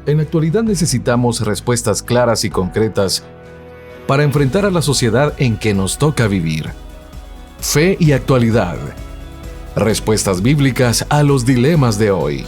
En la actualidad necesitamos respuestas claras y concretas para enfrentar a la sociedad en que nos toca vivir. Fe y actualidad. Respuestas bíblicas a los dilemas de hoy.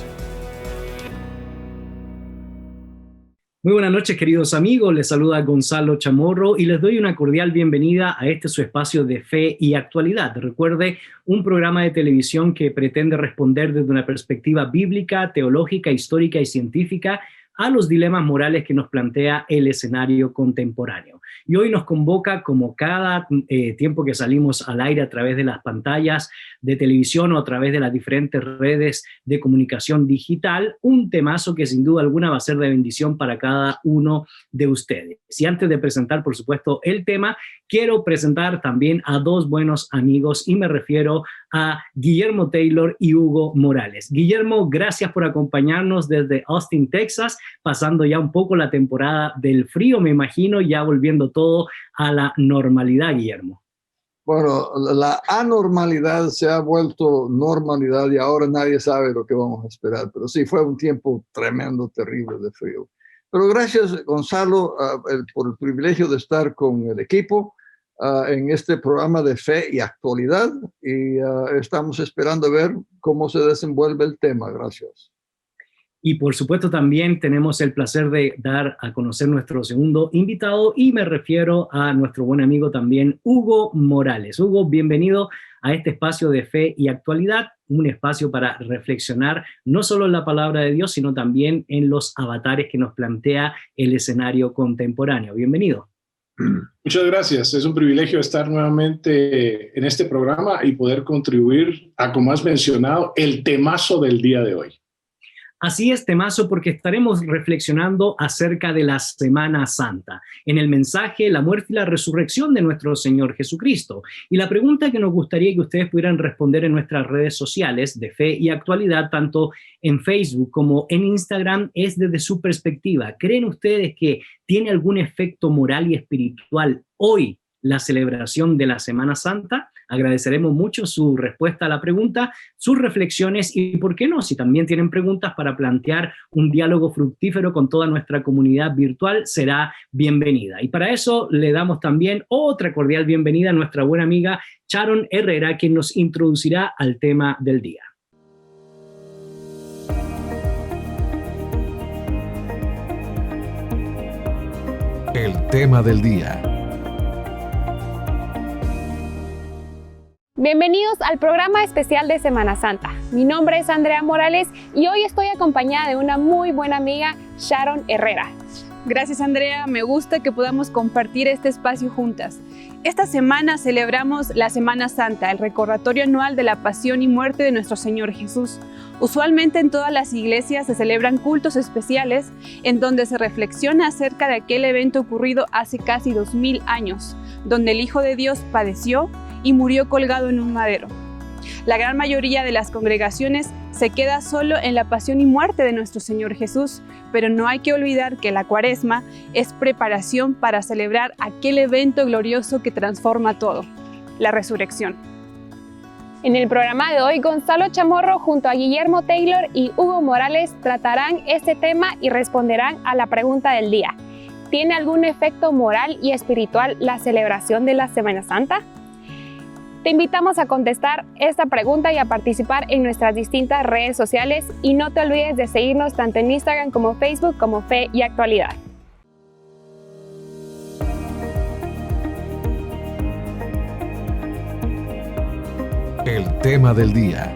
Muy buenas noches, queridos amigos. Les saluda Gonzalo Chamorro y les doy una cordial bienvenida a este su espacio de fe y actualidad. Recuerde, un programa de televisión que pretende responder desde una perspectiva bíblica, teológica, histórica y científica a los dilemas morales que nos plantea el escenario contemporáneo. Y hoy nos convoca, como cada tiempo que salimos al aire a través de las pantallas de televisión o a través de las diferentes redes de comunicación digital, un temazo que sin duda alguna va a ser de bendición para cada uno de ustedes. Y antes de presentar, por supuesto, el tema, quiero presentar también a dos buenos amigos y me refiero a Guillermo Taylor y Hugo Morales. Guillermo, gracias por acompañarnos desde Austin, Texas, pasando ya un poco la temporada del frío, me imagino, ya volviendo todo a la normalidad, Guillermo. Bueno, la anormalidad se ha vuelto normalidad y ahora nadie sabe lo que vamos a esperar, pero sí, fue un tiempo tremendo, terrible de frío. Pero gracias, Gonzalo, por el privilegio de estar con el equipo en este programa de fe y actualidad y estamos esperando ver cómo se desenvuelve el tema. Gracias. Y por supuesto también tenemos el placer de dar a conocer nuestro segundo invitado y me refiero a nuestro buen amigo también Hugo Morales. Hugo, bienvenido a este espacio de fe y actualidad, un espacio para reflexionar no solo en la palabra de Dios, sino también en los avatares que nos plantea el escenario contemporáneo. Bienvenido. Muchas gracias. Es un privilegio estar nuevamente en este programa y poder contribuir a, como has mencionado, el temazo del día de hoy. Así es, temazo, porque estaremos reflexionando acerca de la Semana Santa, en el mensaje, la muerte y la resurrección de nuestro Señor Jesucristo. Y la pregunta que nos gustaría que ustedes pudieran responder en nuestras redes sociales de fe y actualidad, tanto en Facebook como en Instagram, es desde su perspectiva. ¿Creen ustedes que tiene algún efecto moral y espiritual hoy la celebración de la Semana Santa? Agradeceremos mucho su respuesta a la pregunta, sus reflexiones y, ¿por qué no? Si también tienen preguntas para plantear un diálogo fructífero con toda nuestra comunidad virtual, será bienvenida. Y para eso le damos también otra cordial bienvenida a nuestra buena amiga Sharon Herrera, quien nos introducirá al tema del día. El tema del día. Bienvenidos al programa especial de Semana Santa. Mi nombre es Andrea Morales y hoy estoy acompañada de una muy buena amiga, Sharon Herrera. Gracias, Andrea. Me gusta que podamos compartir este espacio juntas. Esta semana celebramos la Semana Santa, el recordatorio anual de la pasión y muerte de nuestro Señor Jesús. Usualmente en todas las iglesias se celebran cultos especiales en donde se reflexiona acerca de aquel evento ocurrido hace casi 2000 años, donde el Hijo de Dios padeció y murió colgado en un madero. La gran mayoría de las congregaciones se queda solo en la pasión y muerte de nuestro Señor Jesús, pero no hay que olvidar que la Cuaresma es preparación para celebrar aquel evento glorioso que transforma todo, la resurrección. En el programa de hoy, Gonzalo Chamorro junto a Guillermo Taylor y Hugo Morales tratarán este tema y responderán a la pregunta del día. ¿Tiene algún efecto moral y espiritual la celebración de la Semana Santa? Te invitamos a contestar esta pregunta y a participar en nuestras distintas redes sociales y no te olvides de seguirnos tanto en Instagram como Facebook como Fe y Actualidad. El tema del día.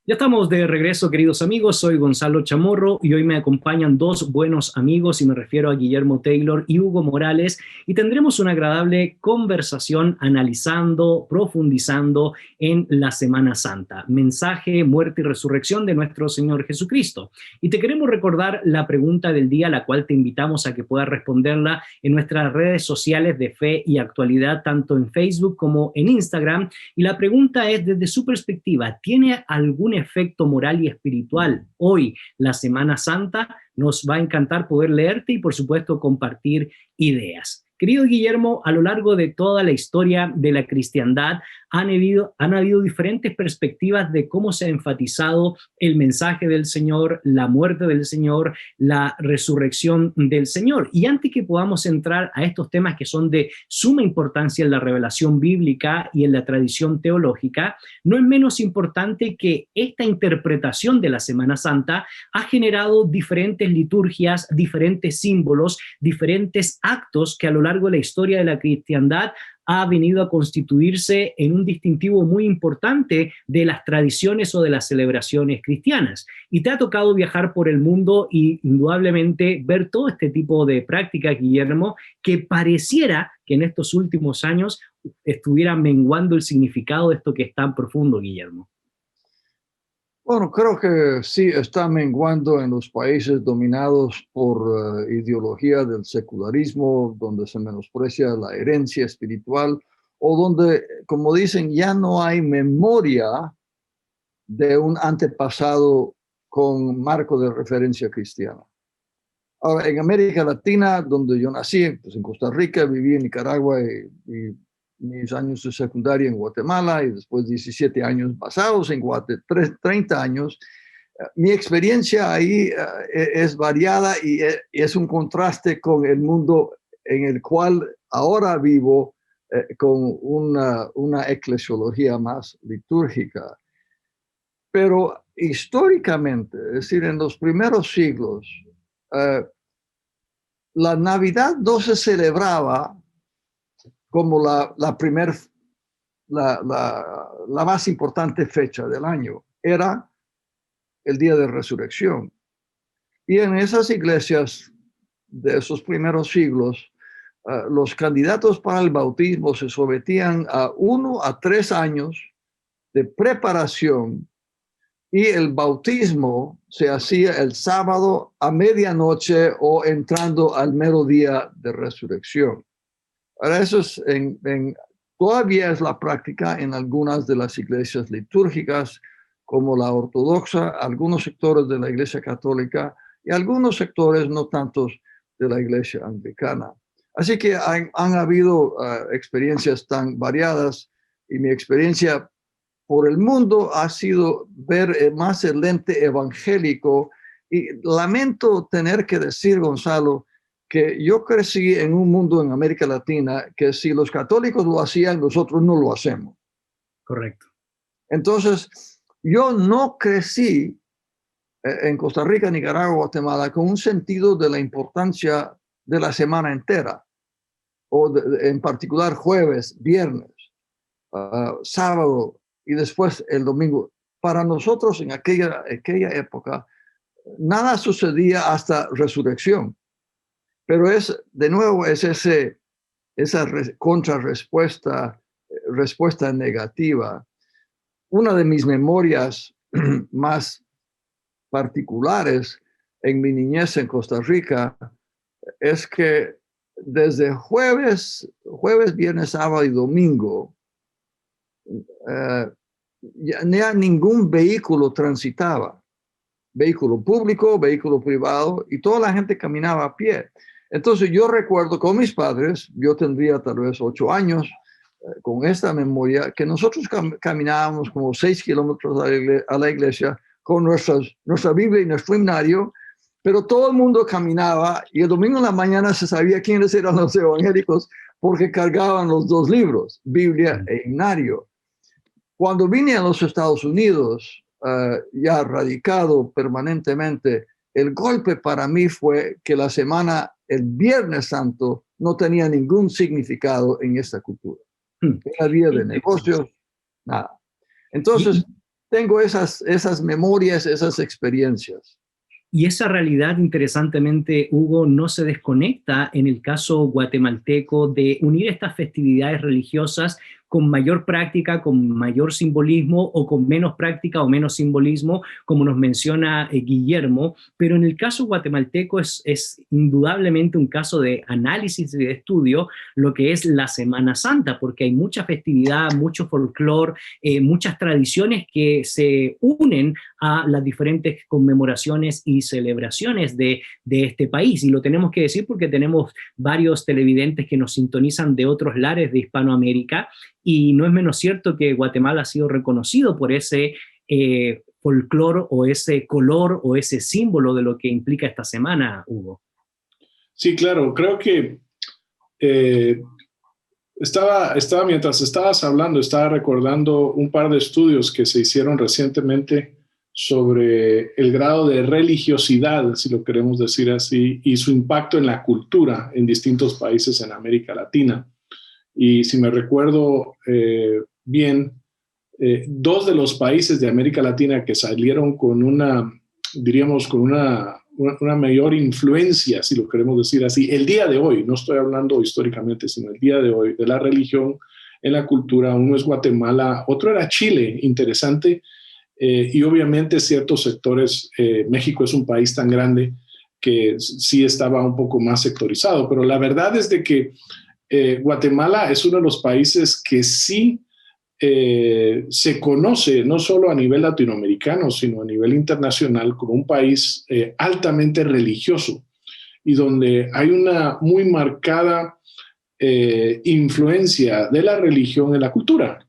Ya estamos de regreso, queridos amigos. Soy Gonzalo Chamorro y hoy me acompañan dos buenos amigos y me refiero a Guillermo Taylor y Hugo Morales y tendremos una agradable conversación analizando, profundizando en la Semana Santa, mensaje, muerte y resurrección de nuestro Señor Jesucristo. Y te queremos recordar la pregunta del día, la cual te invitamos a que puedas responderla en nuestras redes sociales de fe y actualidad, tanto en Facebook como en Instagram. Y la pregunta es, desde su perspectiva, ¿tiene algún efecto moral y espiritual hoy la Semana Santa? Nos va a encantar poder leerte y por supuesto compartir ideas. Querido Guillermo, a lo largo de toda la historia de la cristiandad han habido diferentes perspectivas de cómo se ha enfatizado el mensaje del Señor, la muerte del Señor, la resurrección del Señor. Y antes que podamos entrar a estos temas que son de suma importancia en la revelación bíblica y en la tradición teológica, no es menos importante que esta interpretación de la Semana Santa ha generado diferentes liturgias, diferentes símbolos, diferentes actos que a lo largo de la historia de la cristiandad ha venido a constituirse en un distintivo muy importante de las tradiciones o de las celebraciones cristianas. Y te ha tocado viajar por el mundo y indudablemente ver todo este tipo de prácticas, Guillermo, que pareciera que en estos últimos años estuviera menguando el significado de esto que es tan profundo, Guillermo. Bueno, creo que sí está menguando en los países dominados por ideología del secularismo, donde se menosprecia la herencia espiritual, o donde, como dicen, ya no hay memoria de un antepasado con marco de referencia cristiana. Ahora, en América Latina, donde yo nací, pues en Costa Rica, viví en Nicaragua y mis años de secundaria en Guatemala y después 17 años pasados en Guatemala, 30 años. Mi experiencia ahí es variada y es un contraste con el mundo en el cual ahora vivo, con una eclesiología más litúrgica. Pero históricamente, es decir, en los primeros siglos, la Navidad no se celebraba como la más importante fecha del año. Era el día de resurrección. Y en esas iglesias de esos primeros siglos, los candidatos para el bautismo se sometían a 1 a 3 años de preparación y el bautismo se hacía el sábado a medianoche o entrando al mero día de resurrección. Ahora, eso es todavía es la práctica en algunas de las iglesias litúrgicas, como la ortodoxa, algunos sectores de la iglesia católica y algunos sectores no tantos de la iglesia anglicana. Así que han habido experiencias tan variadas y mi experiencia por el mundo ha sido ver más el lente evangélico y lamento tener que decir, Gonzalo, que yo crecí en un mundo en América Latina que si los católicos lo hacían, nosotros no lo hacemos. Correcto. Entonces, yo no crecí en Costa Rica, Nicaragua, Guatemala, con un sentido de la importancia de la semana entera, o en particular jueves, viernes, sábado y después el domingo. Para nosotros en aquella época, nada sucedía hasta resurrección. Pero de nuevo, esa contrarrespuesta, respuesta negativa. Una de mis memorias más particulares en mi niñez en Costa Rica es que desde jueves, viernes, sábado y domingo, ya ningún vehículo transitaba. Vehículo público, vehículo privado, y toda la gente caminaba a pie. Entonces yo recuerdo con mis padres, yo tendría tal vez 8 años, con esta memoria, que nosotros caminábamos como 6 kilómetros a la iglesia con nuestra Biblia y nuestro himnario, pero todo el mundo caminaba y el domingo en la mañana se sabía quiénes eran los evangélicos porque cargaban los 2 libros, Biblia e himnario. Cuando vine a los Estados Unidos, ya radicado permanentemente, el golpe para mí fue que la semana, el Viernes Santo, no tenía ningún significado en esta cultura. Era día de negocios, nada. Entonces, tengo esas memorias, esas experiencias. Y esa realidad, interesantemente, Hugo, no se desconecta en el caso guatemalteco de unir estas festividades religiosas con mayor práctica, con mayor simbolismo o con menos práctica o menos simbolismo, como nos menciona Guillermo, pero en el caso guatemalteco es indudablemente un caso de análisis y de estudio lo que es la Semana Santa, porque hay mucha festividad, mucho folclore, muchas tradiciones que se unen a las diferentes conmemoraciones y celebraciones de este país, y lo tenemos que decir porque tenemos varios televidentes que nos sintonizan de otros lares de Hispanoamérica. y no es menos cierto que Guatemala ha sido reconocido por ese folclore o ese color o ese símbolo de lo que implica esta semana, Hugo. Sí, claro, creo que mientras estabas hablando, estaba recordando un par de estudios que se hicieron recientemente sobre el grado de religiosidad, si lo queremos decir así, y su impacto en la cultura en distintos países en América Latina. Y si me recuerdo bien, dos de los países de América Latina que salieron con una mayor influencia, si lo queremos decir así, el día de hoy, no estoy hablando históricamente, sino el día de hoy, de la religión en la cultura. Uno es Guatemala, otro era Chile, interesante, y obviamente ciertos sectores, México es un país tan grande que sí estaba un poco más sectorizado, pero la verdad es de que Guatemala es uno de los países que sí se conoce no solo a nivel latinoamericano, sino a nivel internacional como un país altamente religioso y donde hay una muy marcada influencia de la religión en la cultura.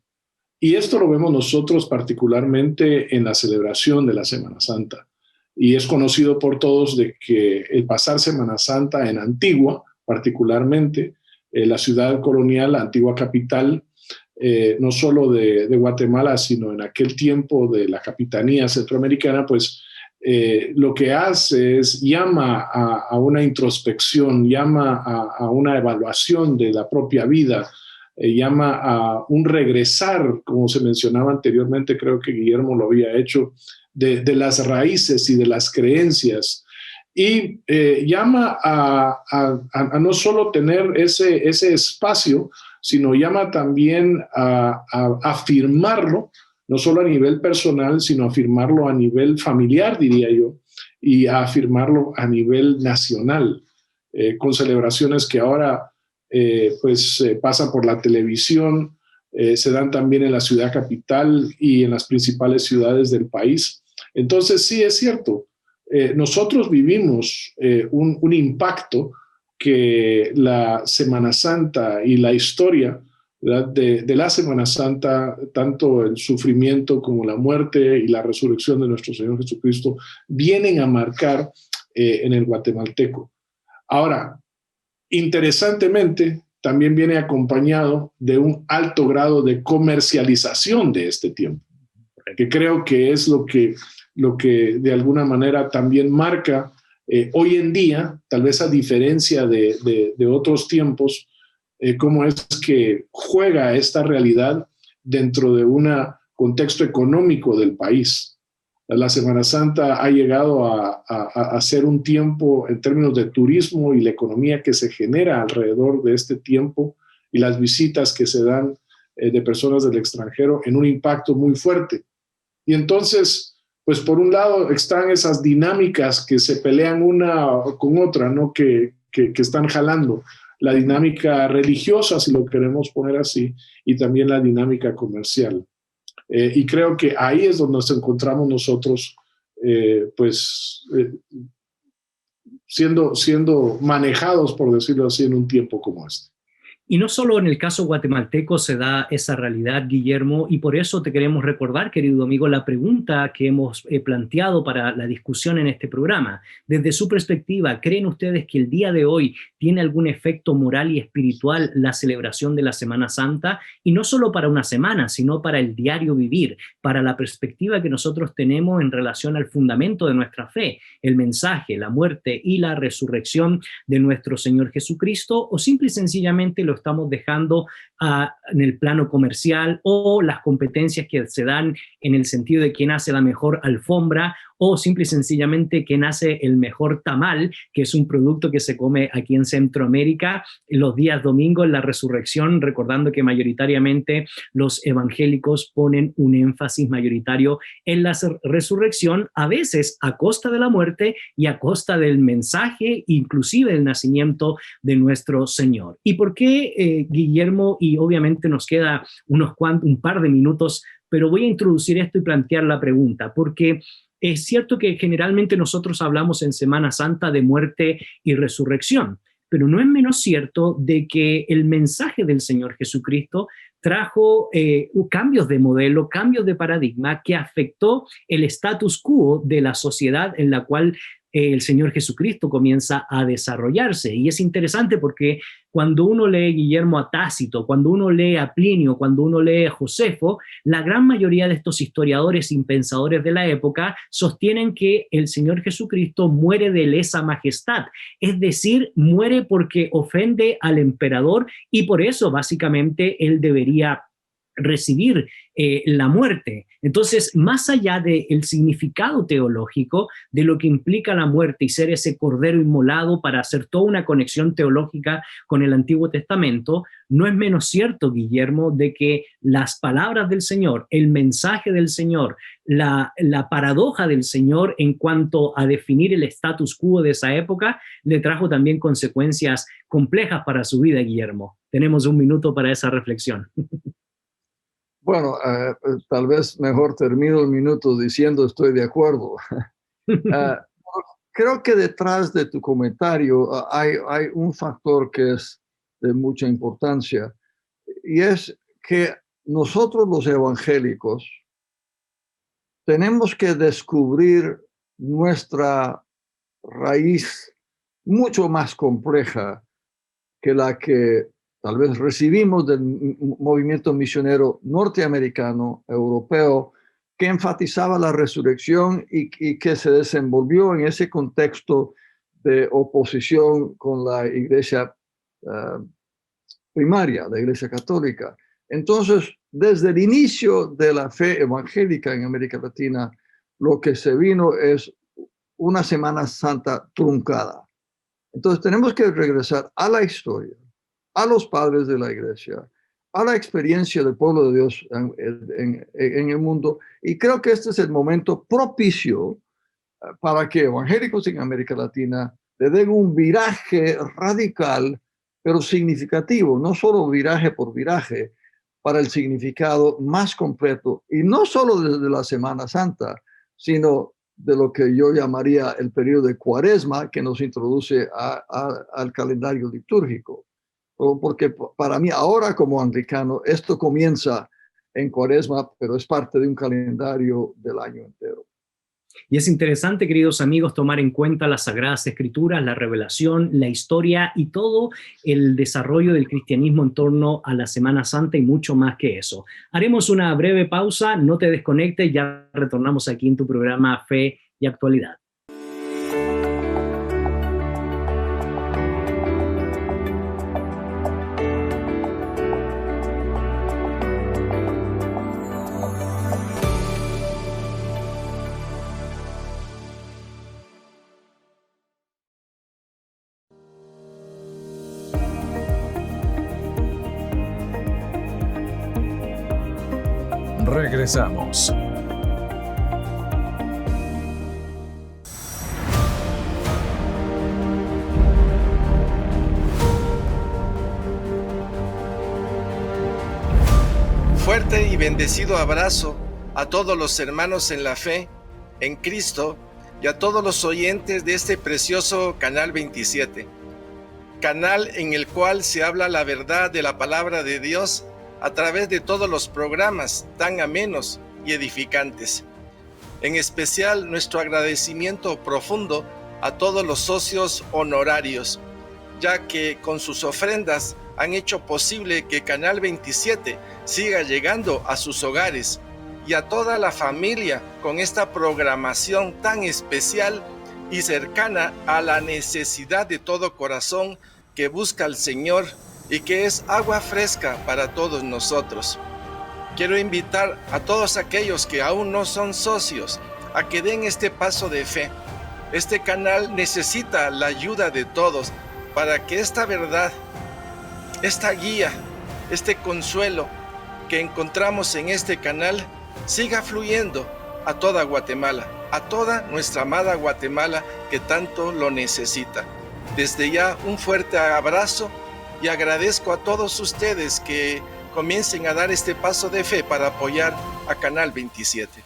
Y esto lo vemos nosotros particularmente en la celebración de la Semana Santa. Y es conocido por todos de que el pasar Semana Santa en Antigua, particularmente, la ciudad colonial, la antigua capital, no solo de Guatemala, sino en aquel tiempo de la capitanía centroamericana, pues lo que hace es llama a una introspección, llama a una evaluación de la propia vida, llama a un regresar, como se mencionaba anteriormente, creo que Guillermo lo había hecho, de las raíces y de las creencias. Y llama a no solo tener ese espacio, sino llama también a afirmarlo, no solo a nivel personal, sino a afirmarlo a nivel familiar, diría yo, y a afirmarlo a nivel nacional, con celebraciones que ahora pasan por la televisión, se dan también en la ciudad capital y en las principales ciudades del país. Entonces, sí, es cierto, nosotros vivimos un impacto que la Semana Santa y la historia de la Semana Santa, tanto el sufrimiento como la muerte y la resurrección de nuestro Señor Jesucristo, vienen a marcar en el guatemalteco. Ahora, interesantemente, también viene acompañado de un alto grado de comercialización de este tiempo, que creo que es lo que de alguna manera también marca hoy en día, tal vez a diferencia de otros tiempos, cómo es que juega esta realidad dentro de un contexto económico del país. La Semana Santa ha llegado a ser un tiempo en términos de turismo y la economía que se genera alrededor de este tiempo y las visitas que se dan de personas del extranjero en un impacto muy fuerte. Y entonces, pues por un lado están esas dinámicas que se pelean una con otra, ¿no? que están jalando. La dinámica religiosa, si lo queremos poner así, y también la dinámica comercial. Y creo que ahí es donde nos encontramos nosotros, siendo manejados, por decirlo así, en un tiempo como este. Y no solo en el caso guatemalteco se da esa realidad, Guillermo, y por eso te queremos recordar, querido amigo, la pregunta que hemos planteado para la discusión en este programa. Desde su perspectiva, ¿creen ustedes que el día de hoy tiene algún efecto moral y espiritual la celebración de la Semana Santa? Y no solo para una semana, sino para el diario vivir, para la perspectiva que nosotros tenemos en relación al fundamento de nuestra fe, el mensaje, la muerte y la resurrección de nuestro Señor Jesucristo, o simple y sencillamente lo estamos dejando en el plano comercial, o las competencias que se dan en el sentido de quién hace la mejor alfombra, o simple y sencillamente quién hace el mejor tamal, que es un producto que se come aquí en Centroamérica los días domingos en la resurrección, recordando que mayoritariamente los evangélicos ponen un énfasis mayoritario en la resurrección, a veces a costa de la muerte y a costa del mensaje, inclusive del nacimiento de nuestro Señor. ¿Y por qué, Guillermo? Y obviamente nos queda un par de minutos, pero voy a introducir esto y plantear la pregunta, porque es cierto que generalmente nosotros hablamos en Semana Santa de muerte y resurrección, pero no es menos cierto de que el mensaje del Señor Jesucristo trajo cambios de modelo, cambios de paradigma que afectó el status quo de la sociedad en la cual el Señor Jesucristo comienza a desarrollarse. Y es interesante porque cuando uno lee Guillermo a Tácito, cuando uno lee a Plinio, cuando uno lee a Josefo, la gran mayoría de estos historiadores y pensadores de la época sostienen que el Señor Jesucristo muere de lesa majestad, es decir, muere porque ofende al emperador y por eso básicamente él debería recibir la muerte. Entonces, más allá del significado teológico de lo que implica la muerte y ser ese cordero inmolado para hacer toda una conexión teológica con el Antiguo Testamento, no es menos cierto, Guillermo, de que las palabras del Señor, el mensaje del Señor, la paradoja del Señor en cuanto a definir el status quo de esa época, le trajo también consecuencias complejas para su vida, Guillermo. Tenemos un minuto para esa reflexión. Bueno, tal vez mejor termino el minuto diciendo estoy de acuerdo. Creo que detrás de tu comentario hay un factor que es de mucha importancia y es que nosotros los evangélicos tenemos que descubrir nuestra raíz mucho más compleja que la que tal vez recibimos del movimiento misionero norteamericano, europeo, que enfatizaba la resurrección y que se desenvolvió en ese contexto de oposición con la iglesia primaria, la iglesia católica. Entonces, desde el inicio de la fe evangélica en América Latina, lo que se vino es una Semana Santa truncada. Entonces, tenemos que regresar a la historia, a los padres de la iglesia, a la experiencia del pueblo de Dios en el mundo. Y creo que este es el momento propicio para que evangélicos en América Latina le den un viraje radical, pero significativo, no solo viraje por viraje, para el significado más completo, y no solo desde la Semana Santa, sino de lo que yo llamaría el periodo de Cuaresma, que nos introduce al calendario litúrgico. Porque para mí ahora como anglicano esto comienza en Cuaresma, pero es parte de un calendario del año entero. Y es interesante, queridos amigos, tomar en cuenta las Sagradas Escrituras, la revelación, la historia y todo el desarrollo del cristianismo en torno a la Semana Santa y mucho más que eso. Haremos una breve pausa, no te desconectes, ya retornamos aquí en tu programa Fe y Actualidad. Regresamos. Fuerte y bendecido abrazo a todos los hermanos en la fe, en Cristo, y a todos los oyentes de este precioso Canal 27, canal en el cual se habla la verdad de la palabra de Dios a través de todos los programas tan amenos y edificantes. En especial, nuestro agradecimiento profundo a todos los socios honorarios, ya que con sus ofrendas han hecho posible que Canal 27 siga llegando a sus hogares, y a toda la familia con esta programación tan especial y cercana a la necesidad de todo corazón que busca al Señor y que es agua fresca para todos nosotros. Quiero invitar a todos aquellos que aún no son socios a que den este paso de fe. Este canal necesita la ayuda de todos para que esta verdad, esta guía, este consuelo que encontramos en este canal siga fluyendo a toda Guatemala, a toda nuestra amada Guatemala que tanto lo necesita. Desde ya un fuerte abrazo y agradezco a todos ustedes que comiencen a dar este paso de fe para apoyar a Canal 27.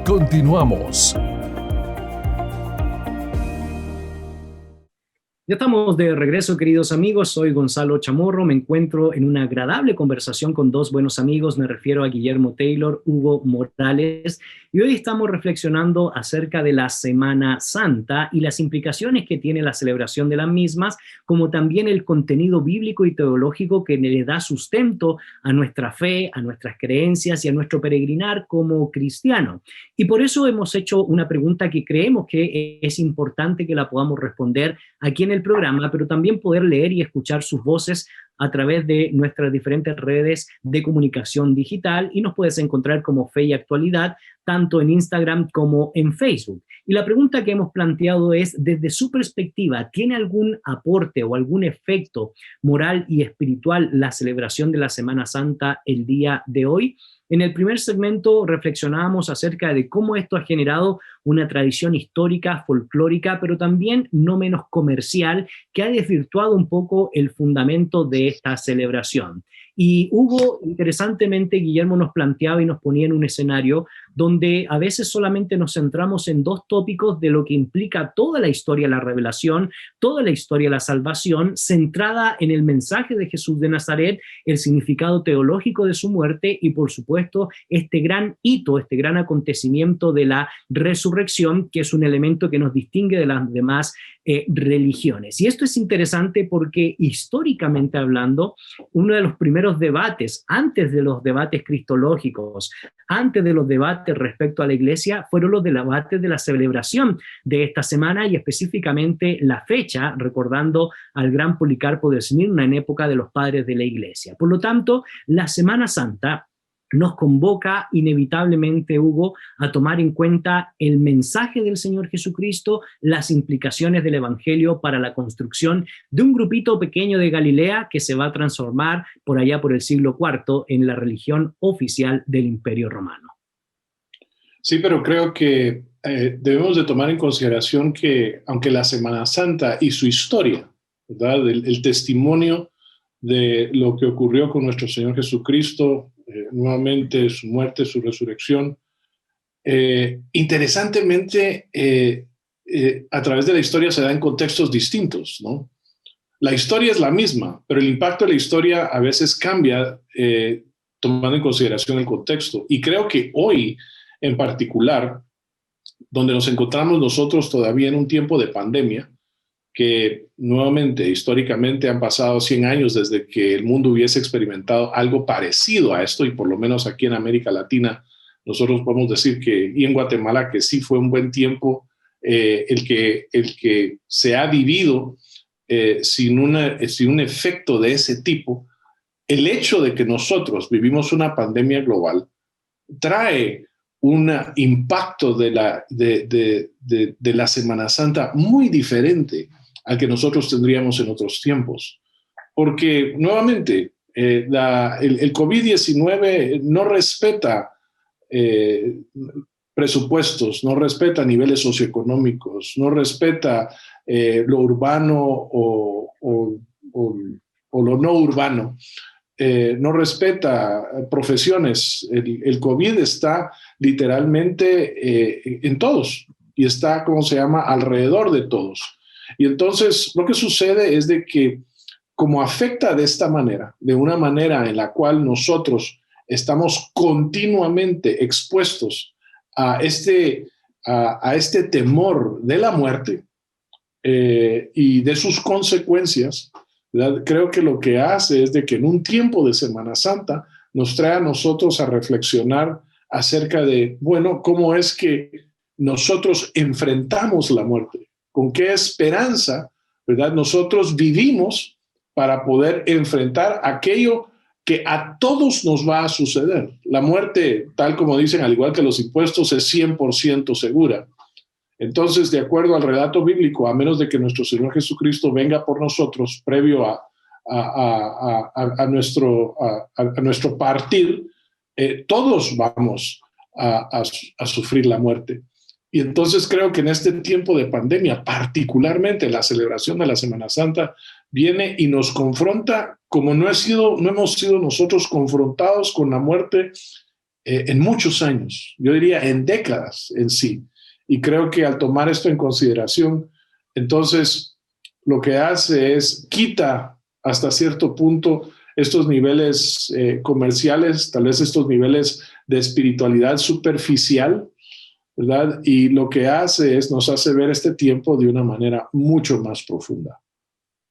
Continuamos. Ya estamos de regreso, queridos amigos. Soy Gonzalo Chamorro. Me encuentro en una agradable conversación con dos buenos amigos. Me refiero a Guillermo Taylor, Hugo Morales. Y hoy estamos reflexionando acerca de la Semana Santa y las implicaciones que tiene la celebración de las mismas, como también el contenido bíblico y teológico que le da sustento a nuestra fe, a nuestras creencias y a nuestro peregrinar como cristiano. Y por eso hemos hecho una pregunta que creemos que es importante que la podamos responder aquí en el programa, pero también poder leer y escuchar sus voces a través de nuestras diferentes redes de comunicación digital, y nos puedes encontrar como Fe y Actualidad, tanto en Instagram como en Facebook. Y la pregunta que hemos planteado es, desde su perspectiva, ¿tiene algún aporte o algún efecto moral y espiritual la celebración de la Semana Santa el día de hoy? En el primer segmento reflexionábamos acerca de cómo esto ha generado una tradición histórica, folclórica, pero también no menos comercial, que ha desvirtuado un poco el fundamento de esta celebración. Y Hugo, interesantemente, Guillermo nos planteaba y nos ponía en un escenario donde a veces solamente nos centramos en dos tópicos de lo que implica toda la historia de la revelación, toda la historia de la salvación, centrada en el mensaje de Jesús de Nazaret, el significado teológico de su muerte y, por supuesto, este gran hito, este gran acontecimiento de la resurrección, que es un elemento que nos distingue de las demás religiones. Y esto es interesante porque, históricamente hablando, uno de los primeros debates, antes de los debates cristológicos, antes de los debates respecto a la iglesia, fueron los debates de la celebración de esta semana, y específicamente la fecha, recordando al gran Policarpo de Esmirna en época de los padres de la iglesia. Por lo tanto, la Semana Santa nos convoca inevitablemente, Hugo, a tomar en cuenta el mensaje del Señor Jesucristo, las implicaciones del Evangelio para la construcción de un grupito pequeño de Galilea que se va a transformar por allá por el siglo IV en la religión oficial del Imperio Romano. Sí, pero creo que debemos de tomar en consideración que, aunque la Semana Santa y su historia, ¿verdad? El testimonio de lo que ocurrió con nuestro Señor Jesucristo, nuevamente su muerte, su resurrección, interesantemente, a través de la historia se da en contextos distintos, ¿no? La historia es la misma, pero el impacto de la historia a veces cambia tomando en consideración el contexto. Y creo que hoy, en particular, donde nos encontramos nosotros todavía en un tiempo de pandemia, que nuevamente, históricamente, han pasado 100 años desde que el mundo hubiese experimentado algo parecido a esto, y por lo menos aquí en América Latina, nosotros podemos decir que, y en Guatemala, que sí fue un buen tiempo el que se ha vivido sin un efecto de ese tipo. El hecho de que nosotros vivimos una pandemia global trae un impacto de la Semana Santa muy diferente al que nosotros tendríamos en otros tiempos. Porque, nuevamente, el COVID-19 no respeta presupuestos, no respeta niveles socioeconómicos, no respeta lo urbano o lo no urbano, no respeta profesiones. El COVID está literalmente en todos y está, ¿cómo se llama?, alrededor de todos. Y entonces lo que sucede es de que, como afecta de esta manera, de una manera en la cual nosotros estamos continuamente expuestos a este temor de la muerte y de sus consecuencias, ¿verdad? Creo que lo que hace es de que en un tiempo de Semana Santa nos trae a nosotros a reflexionar acerca de, bueno, cómo es que nosotros enfrentamos la muerte, con qué esperanza, ¿verdad?, nosotros vivimos para poder enfrentar aquello que a todos nos va a suceder. La muerte, tal como dicen, al igual que los impuestos, es 100% segura. Entonces, de acuerdo al relato bíblico, a menos de que nuestro Señor Jesucristo venga por nosotros previo a nuestro partir, todos vamos a sufrir la muerte. Y entonces creo que en este tiempo de pandemia, particularmente la celebración de la Semana Santa, viene y nos confronta como no hemos sido nosotros confrontados con la muerte en muchos años, yo diría en décadas en sí. Y creo que al tomar esto en consideración, entonces lo que hace es quita hasta cierto punto estos niveles comerciales, tal vez estos niveles de espiritualidad superficial, ¿verdad? Y lo que hace es nos hace ver este tiempo de una manera mucho más profunda.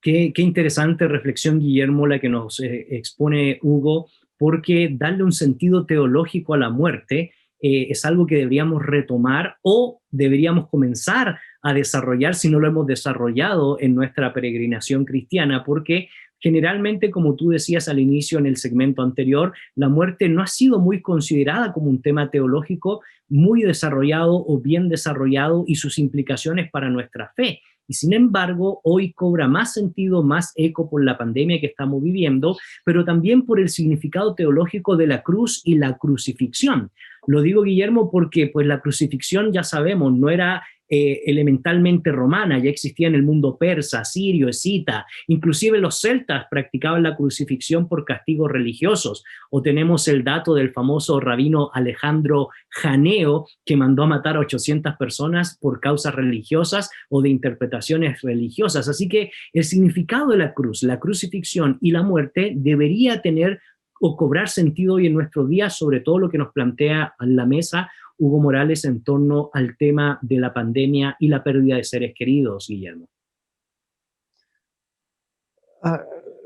Qué interesante reflexión, Guillermo, la que nos expone Hugo, porque darle un sentido teológico a la muerte es algo que deberíamos retomar o deberíamos comenzar a desarrollar si no lo hemos desarrollado en nuestra peregrinación cristiana, porque generalmente, como tú decías al inicio en el segmento anterior, la muerte no ha sido muy considerada como un tema teológico muy desarrollado o bien desarrollado y sus implicaciones para nuestra fe. Y sin embargo, hoy cobra más sentido, más eco por la pandemia que estamos viviendo, pero también por el significado teológico de la cruz y la crucifixión. Lo digo, Guillermo, porque pues la crucifixión, ya sabemos, no era elementalmente romana, ya existía en el mundo persa, sirio, escita, inclusive los celtas practicaban la crucifixión por castigos religiosos, o tenemos el dato del famoso rabino Alejandro Janeo, que mandó a matar a 800 personas por causas religiosas o de interpretaciones religiosas. Así que el significado de la cruz, la crucifixión y la muerte debería tener o cobrar sentido hoy en nuestros días, sobre todo lo que nos plantea en la mesa Hugo Morales en torno al tema de la pandemia y la pérdida de seres queridos, Guillermo.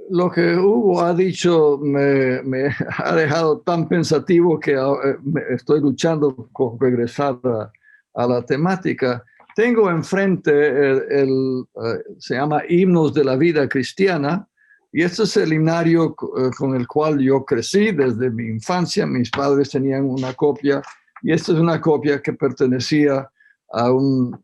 Lo que Hugo ha dicho me ha dejado tan pensativo que estoy luchando con regresar a la temática. Tengo enfrente se llama Himnos de la Vida Cristiana, y este es el himnario con el cual yo crecí desde mi infancia. Mis padres tenían una copia, y esta es una copia que pertenecía a un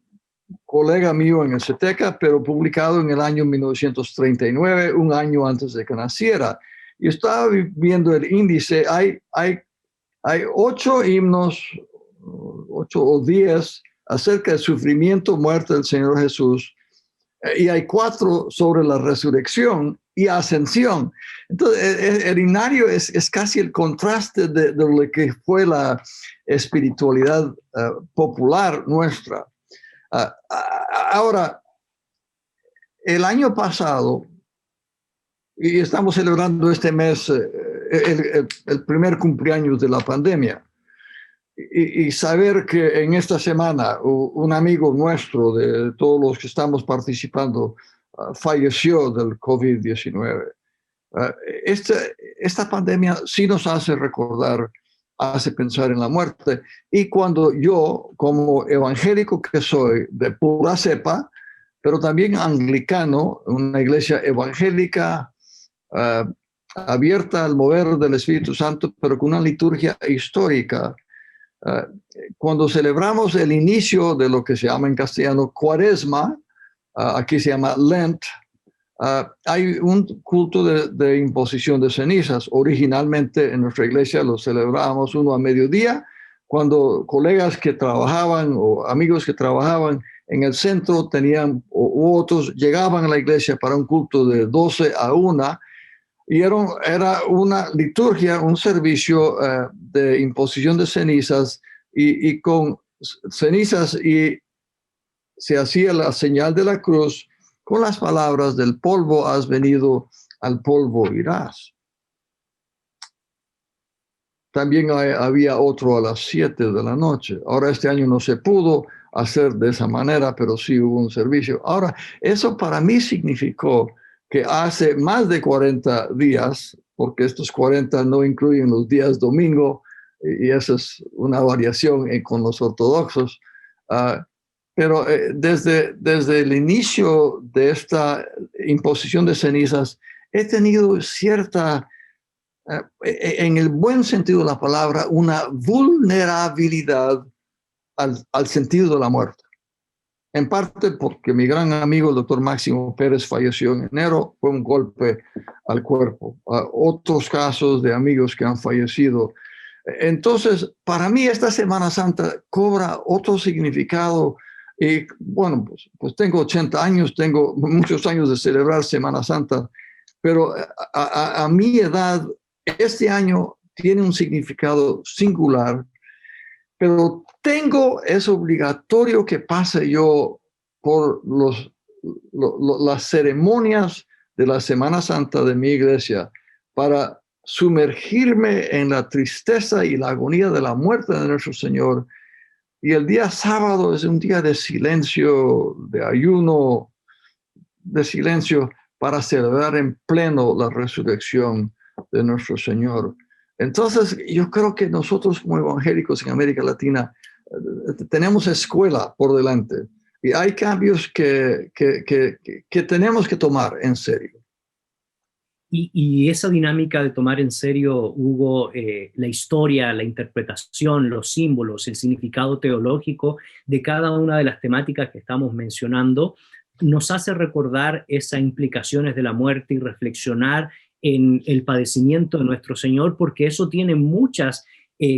colega mío en el CETECA, pero publicado en el año 1939, un año antes de que naciera. Y estaba viendo el índice, hay 8 himnos, 8 o 10, acerca del sufrimiento, muerte del Señor Jesús, y hay 4 sobre la resurrección y ascensión. Entonces, el himnario es casi el contraste de lo que fue la espiritualidad popular nuestra. Ahora, el año pasado, y estamos celebrando este mes el primer cumpleaños de la pandemia, y saber que en esta semana un amigo nuestro, de todos los que estamos participando, falleció del COVID-19. Esta pandemia sí nos hace recordar, hace pensar en la muerte. Y cuando yo, como evangélico que soy, de pura cepa, pero también anglicano, una iglesia evangélica abierta al mover del Espíritu Santo, pero con una liturgia histórica, cuando celebramos el inicio de lo que se llama en castellano Cuaresma, aquí se llama Lent, hay un culto de imposición de cenizas. Originalmente en nuestra iglesia lo celebrábamos uno a mediodía, cuando colegas que trabajaban o amigos que trabajaban en el centro tenían, u otros llegaban a la iglesia para un culto de 12 a 1, y era una liturgia, un servicio de imposición de cenizas, y con cenizas, y se hacía la señal de la cruz con las palabras: del polvo has venido, al polvo irás. También había otro a las 7 de la noche. Ahora este año no se pudo hacer de esa manera, pero sí hubo un servicio. Ahora, eso para mí significó que hace más de 40 días, porque estos 40 no incluyen los días domingo, y esa es una variación con los ortodoxos, pero desde el inicio de esta imposición de cenizas, he tenido cierta, en el buen sentido de la palabra, una vulnerabilidad al sentido de la muerte. En parte porque mi gran amigo, el doctor Máximo Pérez, falleció en enero, fue un golpe al cuerpo. Otros casos de amigos que han fallecido. Entonces, para mí esta Semana Santa cobra otro significado. Y bueno, pues tengo 80 años, tengo muchos años de celebrar Semana Santa, pero a mi edad, este año tiene un significado singular, pero es obligatorio que pase yo por las ceremonias de la Semana Santa de mi iglesia para sumergirme en la tristeza y la agonía de la muerte de nuestro Señor. Y el día sábado es un día de silencio, de ayuno, de silencio para celebrar en pleno la resurrección de nuestro Señor. Entonces, yo creo que nosotros como evangélicos en América Latina tenemos escuela por delante y hay cambios que tenemos que tomar en serio. Y esa dinámica de tomar en serio, Hugo, la historia, la interpretación, los símbolos, el significado teológico de cada una de las temáticas que estamos mencionando, nos hace recordar esas implicaciones de la muerte y reflexionar en el padecimiento de nuestro Señor, porque eso tiene muchas,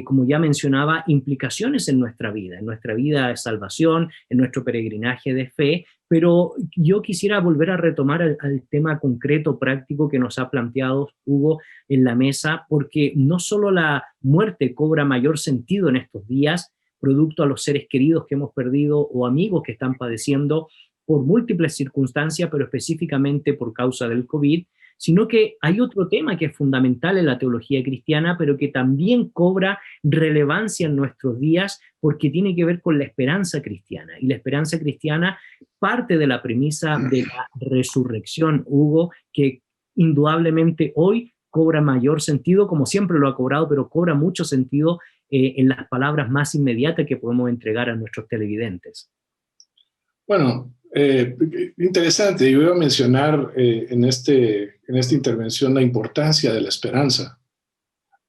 como ya mencionaba, implicaciones en nuestra vida de salvación, en nuestro peregrinaje de fe. Pero yo quisiera volver a retomar al tema concreto, práctico que nos ha planteado Hugo en la mesa, porque no solo la muerte cobra mayor sentido en estos días, producto a los seres queridos que hemos perdido o amigos que están padeciendo por múltiples circunstancias, pero específicamente por causa del COVID, sino que hay otro tema que es fundamental en la teología cristiana, pero que también cobra relevancia en nuestros días porque tiene que ver con la esperanza cristiana. Y la esperanza cristiana parte de la premisa de la resurrección, Hugo, que indudablemente hoy cobra mayor sentido, como siempre lo ha cobrado, pero cobra mucho sentido en las palabras más inmediatas que podemos entregar a nuestros televidentes. Bueno, interesante. Yo iba a mencionar en esta intervención la importancia de la esperanza,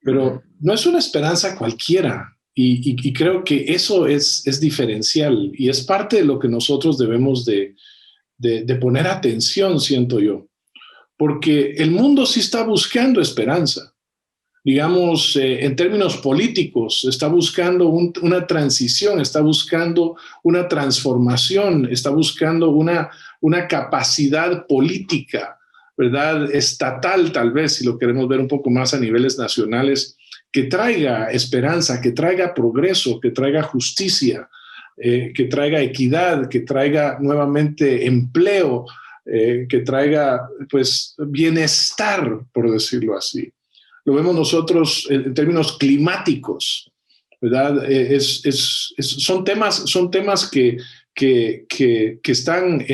pero no es una esperanza cualquiera y creo que eso es diferencial y es parte de lo que nosotros debemos de poner atención, siento yo, porque el mundo sí está buscando esperanza. Digamos, en términos políticos, está buscando una transición, está buscando una transformación, está buscando una capacidad política, ¿verdad? Estatal, tal vez, si lo queremos ver un poco más a niveles nacionales, que traiga esperanza, que traiga progreso, que traiga justicia, que traiga equidad, que traiga nuevamente empleo, que traiga, pues, bienestar, por decirlo así. Lo vemos nosotros en términos climáticos, ¿verdad? Son temas que están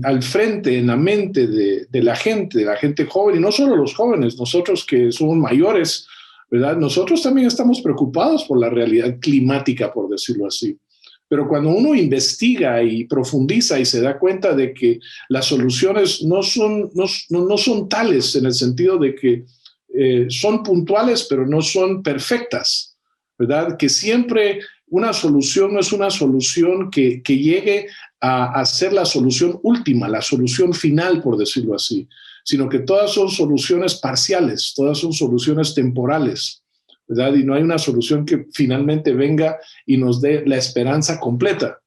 al frente, en la mente de la gente joven, y no solo los jóvenes, nosotros que somos mayores, ¿verdad? Nosotros también estamos preocupados por la realidad climática, por decirlo así. Pero cuando uno investiga y profundiza y se da cuenta de que las soluciones no son tales en el sentido de que son puntuales, pero no son perfectas, ¿verdad? Que siempre una solución no es una solución que llegue a ser la solución última, la solución final, por decirlo así, sino que todas son soluciones parciales, todas son soluciones temporales, ¿verdad? Y no hay una solución que finalmente venga y nos dé la esperanza completa.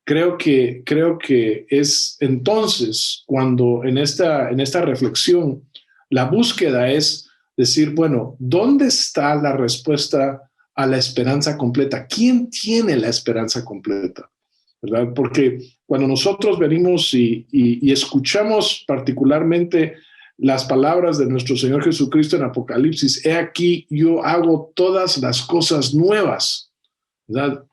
Creo que es entonces cuando en esta reflexión la búsqueda es decir, bueno, ¿dónde está la respuesta a la esperanza completa? ¿Quién tiene la esperanza completa? ¿Verdad? Porque cuando nosotros venimos y escuchamos particularmente las palabras de nuestro Señor Jesucristo en Apocalipsis, he aquí yo hago todas las cosas nuevas, ¿verdad?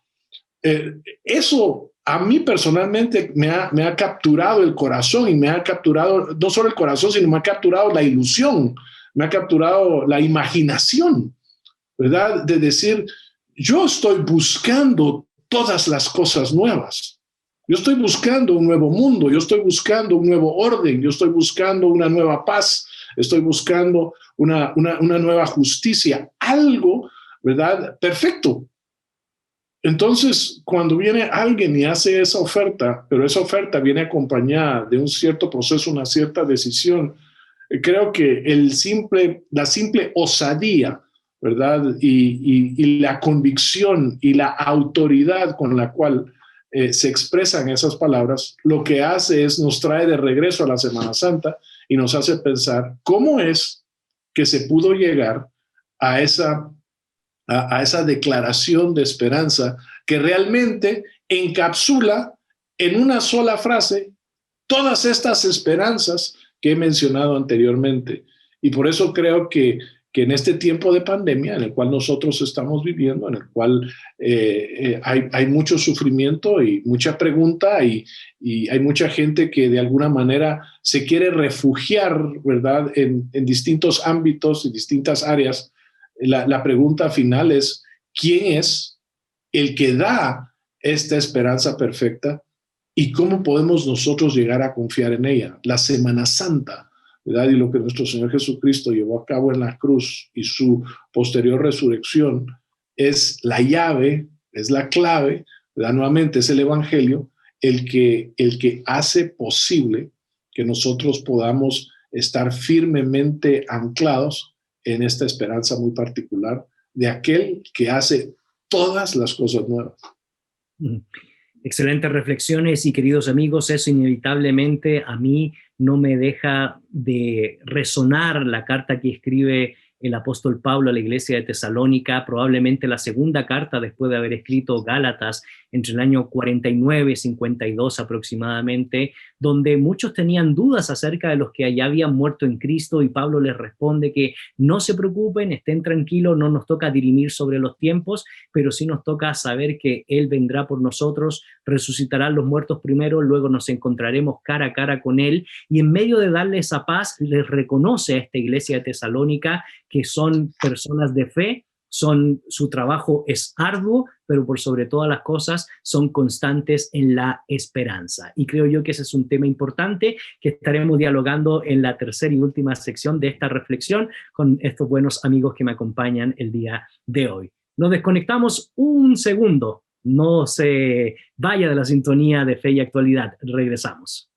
Eso a mí personalmente me ha capturado el corazón y me ha capturado no solo el corazón, sino me ha capturado la ilusión, me ha capturado la imaginación, ¿verdad? De decir, yo estoy buscando todas las cosas nuevas. Yo estoy buscando un nuevo mundo, yo estoy buscando un nuevo orden, yo estoy buscando una nueva paz, estoy buscando una nueva justicia, algo, ¿verdad? Perfecto. Entonces, cuando viene alguien y hace esa oferta, pero esa oferta viene acompañada de un cierto proceso, una cierta decisión, creo que la simple osadía, ¿verdad? Y la convicción y la autoridad con la cual se expresan esas palabras, lo que hace es nos trae de regreso a la Semana Santa y nos hace pensar cómo es que se pudo llegar a esa declaración de esperanza que realmente encapsula en una sola frase todas estas esperanzas que he mencionado anteriormente. Y por eso creo que en este tiempo de pandemia en el cual nosotros estamos viviendo, en el cual hay mucho sufrimiento y mucha pregunta y hay mucha gente que de alguna manera se quiere refugiar, ¿verdad?, en distintos ámbitos y distintas áreas. La pregunta final es, ¿quién es el que da esta esperanza perfecta y cómo podemos nosotros llegar a confiar en ella? La Semana Santa, ¿verdad? Y lo que nuestro Señor Jesucristo llevó a cabo en la cruz y su posterior resurrección es la llave, es la clave, ¿verdad? Nuevamente es el Evangelio el que hace posible que nosotros podamos estar firmemente anclados en esta esperanza muy particular de aquel que hace todas las cosas nuevas. Excelentes reflexiones, y queridos amigos, eso inevitablemente a mí no me deja de resonar la carta que escribe el apóstol Pablo a la iglesia de Tesalónica, probablemente la segunda carta después de haber escrito Gálatas entre el año 49 y 52 aproximadamente, donde muchos tenían dudas acerca de los que allá habían muerto en Cristo, y Pablo les responde que no se preocupen, estén tranquilos, no nos toca dirimir sobre los tiempos, pero sí nos toca saber que Él vendrá por nosotros, resucitarán los muertos primero, luego nos encontraremos cara a cara con Él, y en medio de darle esa paz, les reconoce a esta iglesia de Tesalónica que son personas de fe, su trabajo es arduo, pero por sobre todas las cosas son constantes en la esperanza. Y creo yo que ese es un tema importante que estaremos dialogando en la tercera y última sección de esta reflexión con estos buenos amigos que me acompañan el día de hoy. Nos desconectamos un segundo, no se vaya de la sintonía de Fe y Actualidad, regresamos.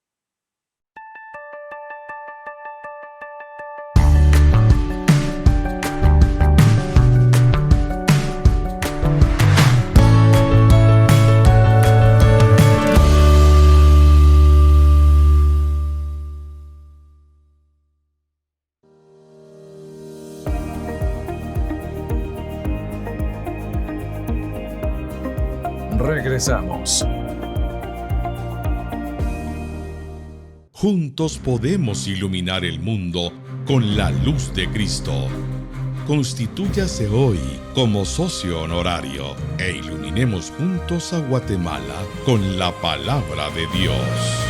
Regresamos. Juntos podemos iluminar el mundo con la luz de Cristo. Constitúyase hoy como socio honorario e iluminemos juntos a Guatemala con la palabra de Dios.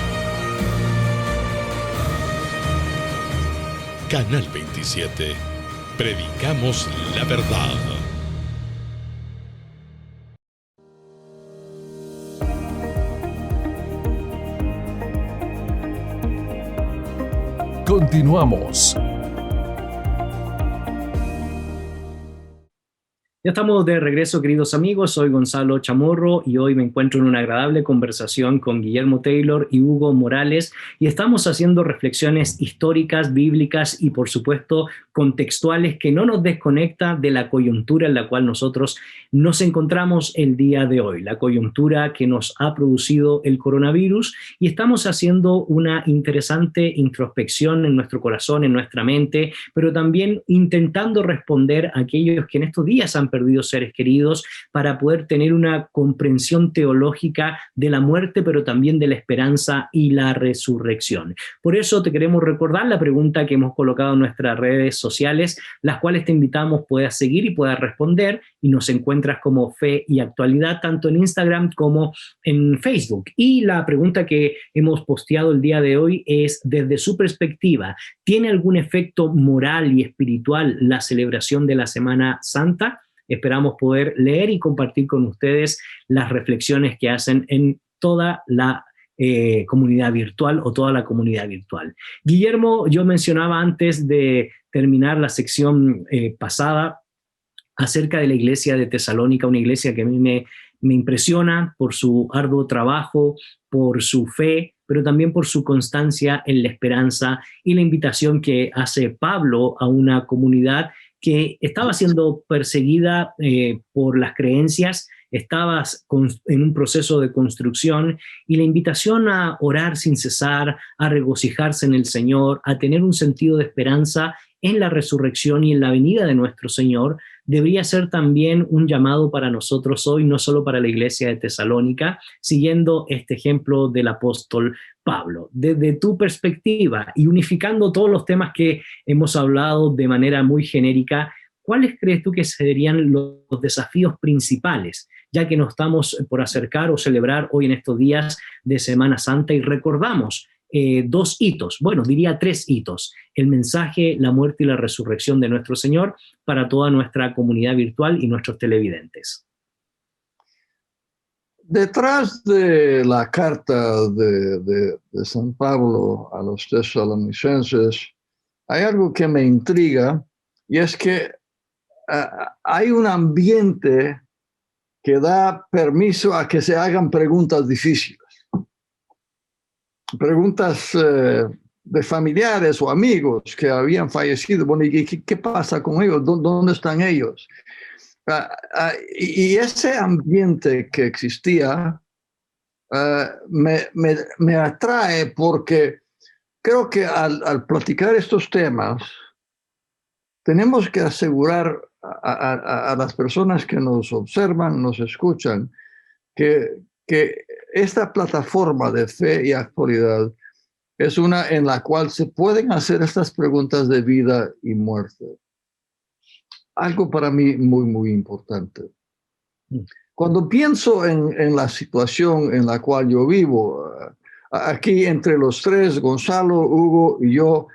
Canal 27. Predicamos la verdad. Continuamos. Ya estamos de regreso, queridos amigos. Soy Gonzalo Chamorro y hoy me encuentro en una agradable conversación con Guillermo Taylor y Hugo Morales, y estamos haciendo reflexiones históricas, bíblicas y por supuesto contextuales que no nos desconecta de la coyuntura en la cual nosotros nos encontramos el día de hoy, la coyuntura que nos ha producido el coronavirus, y estamos haciendo una interesante introspección en nuestro corazón, en nuestra mente, pero también intentando responder a aquellos que en estos días han perdido seres queridos, para poder tener una comprensión teológica de la muerte, pero también de la esperanza y la resurrección. Por eso te queremos recordar la pregunta que hemos colocado en nuestras redes sociales, las cuales te invitamos puedas seguir y puedas responder, y nos encuentras como Fe y Actualidad, tanto en Instagram como en Facebook. Y la pregunta que hemos posteado el día de hoy es, desde su perspectiva, ¿tiene algún efecto moral y espiritual la celebración de la Semana Santa? Esperamos poder leer y compartir con ustedes las reflexiones que hacen en toda la comunidad virtual o toda la comunidad virtual. Guillermo, yo mencionaba antes de terminar la sección pasada acerca de la iglesia de Tesalónica, una iglesia que a mí me impresiona por su arduo trabajo, por su fe, pero también por su constancia en la esperanza, y la invitación que hace Pablo a una comunidad que estaba siendo perseguida por las creencias, estaba en un proceso de construcción, y la invitación a orar sin cesar, a regocijarse en el Señor, a tener un sentido de esperanza en la resurrección y en la venida de nuestro Señor, debería ser también un llamado para nosotros hoy, no solo para la iglesia de Tesalónica, siguiendo este ejemplo del apóstol Pablo. Desde tu perspectiva y unificando todos los temas que hemos hablado de manera muy genérica, ¿cuáles crees tú que serían los desafíos principales, ya que nos estamos por acercar o celebrar hoy en estos días de Semana Santa y recordamos dos hitos, bueno, diría tres hitos: el mensaje, la muerte y la resurrección de nuestro Señor para toda nuestra comunidad virtual y nuestros televidentes? Detrás de la carta de San Pablo a los tesalonicenses hay algo que me intriga, y es que hay un ambiente que da permiso a que se hagan preguntas difíciles. Preguntas de familiares o amigos que habían fallecido. Bueno, ¿y qué pasa con ellos? ¿Dónde están ellos? Y ese ambiente que existía me atrae, porque creo que al platicar estos temas tenemos que asegurar a las personas que nos observan, nos escuchan, que esta plataforma de fe y actualidad es una en la cual se pueden hacer estas preguntas de vida y muerte. Algo para mí muy, muy importante. Cuando pienso en la situación en la cual yo vivo, aquí entre los tres, Gonzalo, Hugo y yo,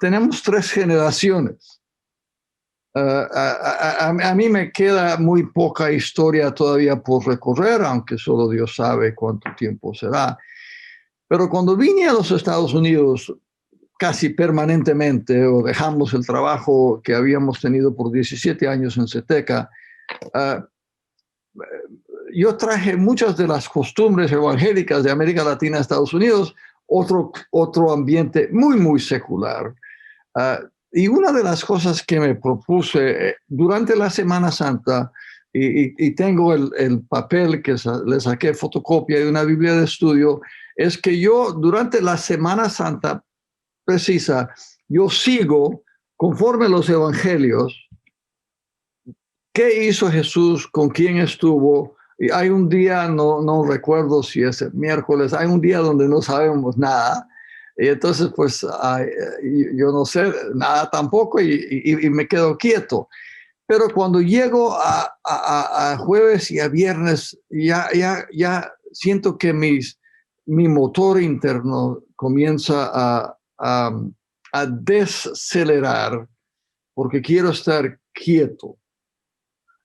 tenemos tres generaciones. A mí me queda muy poca historia todavía por recorrer, aunque solo Dios sabe cuánto tiempo será. Pero cuando vine a los Estados Unidos casi permanentemente, o dejamos el trabajo que habíamos tenido por 17 años en CETECA, yo traje muchas de las costumbres evangélicas de América Latina a Estados Unidos, otro ambiente muy, muy secular. Y una de las cosas que me propuse durante la Semana Santa, y tengo el papel que le saqué fotocopia de una Biblia de estudio, es que yo durante la Semana Santa precisa, yo sigo conforme los evangelios qué hizo Jesús, con quién estuvo. Y hay un día, no recuerdo si es el miércoles, hay un día donde no sabemos nada. Y entonces, pues, yo no sé nada tampoco y me quedo quieto. Pero cuando llego a jueves y a viernes, ya siento que mi motor interno comienza a desacelerar, porque quiero estar quieto.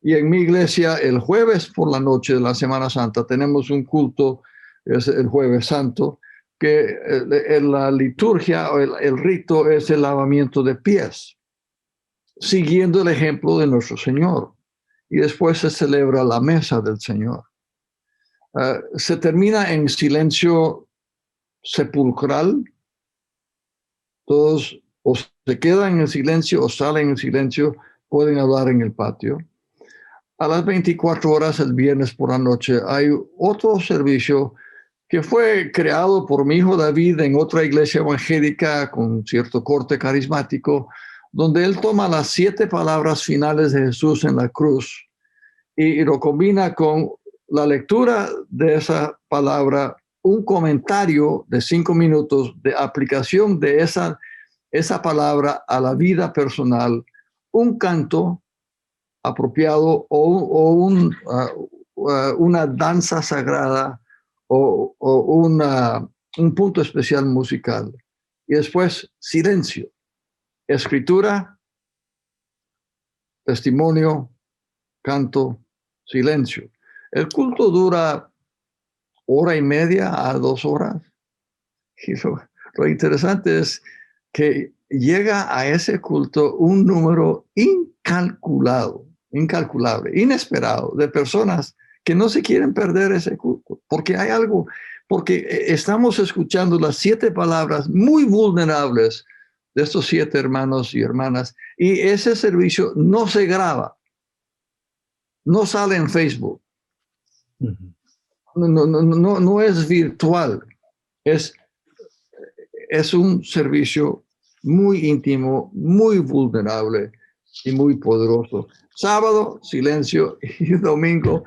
Y en mi iglesia, el jueves por la noche de la Semana Santa, tenemos un culto, es el Jueves Santo, que la liturgia o el rito es el lavamiento de pies, siguiendo el ejemplo de nuestro Señor. Y después se celebra la mesa del Señor. Se termina en silencio sepulcral. Todos o se quedan en silencio o salen en silencio, pueden hablar en el patio. A las 24 horas el viernes por la noche hay otro servicio que fue creado por mi hijo David en otra iglesia evangélica con cierto corte carismático, donde él toma las 7 palabras finales de Jesús en la cruz y lo combina con la lectura de esa palabra, un comentario de 5 minutos de aplicación de esa palabra a la vida personal, un canto apropiado o una danza sagrada o un punto especial musical. Y después silencio, escritura, testimonio, canto, silencio. El culto dura 1:30 a 2 horas. Y lo interesante es que llega a ese culto un número incalculable, inesperado, de personas que no se quieren perder ese culto, porque hay algo, porque estamos escuchando las 7 palabras muy vulnerables de estos 7 hermanos y hermanas, y ese servicio no se graba, no sale en Facebook, no es virtual, es un servicio muy íntimo, muy vulnerable y muy poderoso. Sábado, silencio, y domingo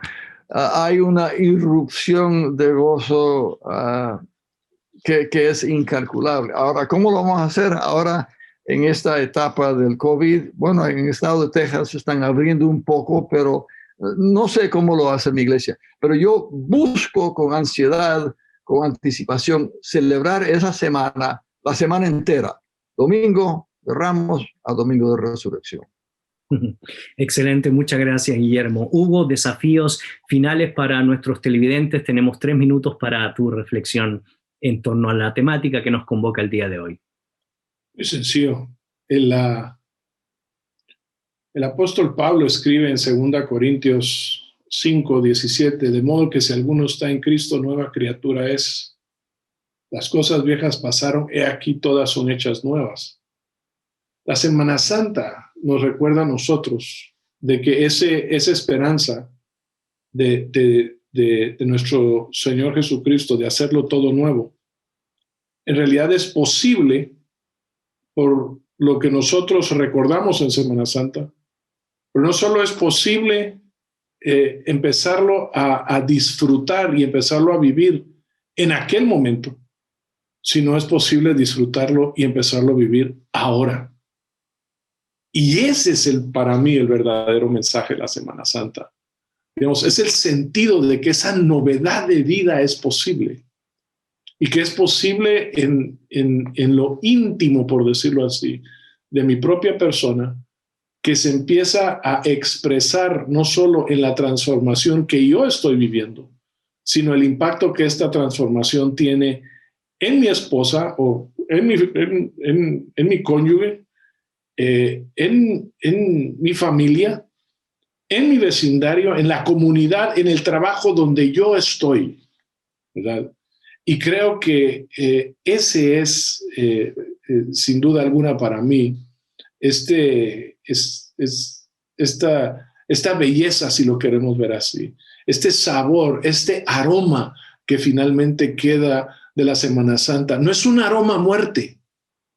hay una irrupción de gozo que es incalculable. Ahora, ¿cómo lo vamos a hacer ahora en esta etapa del COVID? Bueno, en el estado de Texas se están abriendo un poco, pero no sé cómo lo hace mi iglesia. Pero yo busco con ansiedad, con anticipación, celebrar esa semana, la semana entera, domingo de Ramos a domingo de Resurrección. Excelente, muchas gracias, Guillermo. Hugo, desafíos finales para nuestros televidentes. Tenemos 3 minutos para tu reflexión en torno a la temática que nos convoca el día de hoy. Muy sencillo. El apóstol Pablo escribe en 2 Corintios 5:17, de modo que si alguno está en Cristo, nueva criatura es. Las cosas viejas pasaron, he aquí todas son hechas nuevas. La Semana Santa nos recuerda a nosotros de que esa esperanza de nuestro Señor Jesucristo, de hacerlo todo nuevo, en realidad es posible por lo que nosotros recordamos en Semana Santa, pero no solo es posible empezarlo a disfrutar y empezarlo a vivir en aquel momento, sino es posible disfrutarlo y empezarlo a vivir ahora. Y ese es para mí el verdadero mensaje de la Semana Santa. Digamos, es el sentido de que esa novedad de vida es posible y que es posible en lo íntimo, por decirlo así, de mi propia persona, que se empieza a expresar no solo en la transformación que yo estoy viviendo, sino el impacto que esta transformación tiene en mi esposa o en mi cónyuge, en mi familia, en mi vecindario, en la comunidad, en el trabajo donde yo estoy, ¿verdad? Y creo que ese es, sin duda alguna para mí, esta belleza, si lo queremos ver así, este sabor, este aroma que finalmente queda de la Semana Santa. No es un aroma a muerte,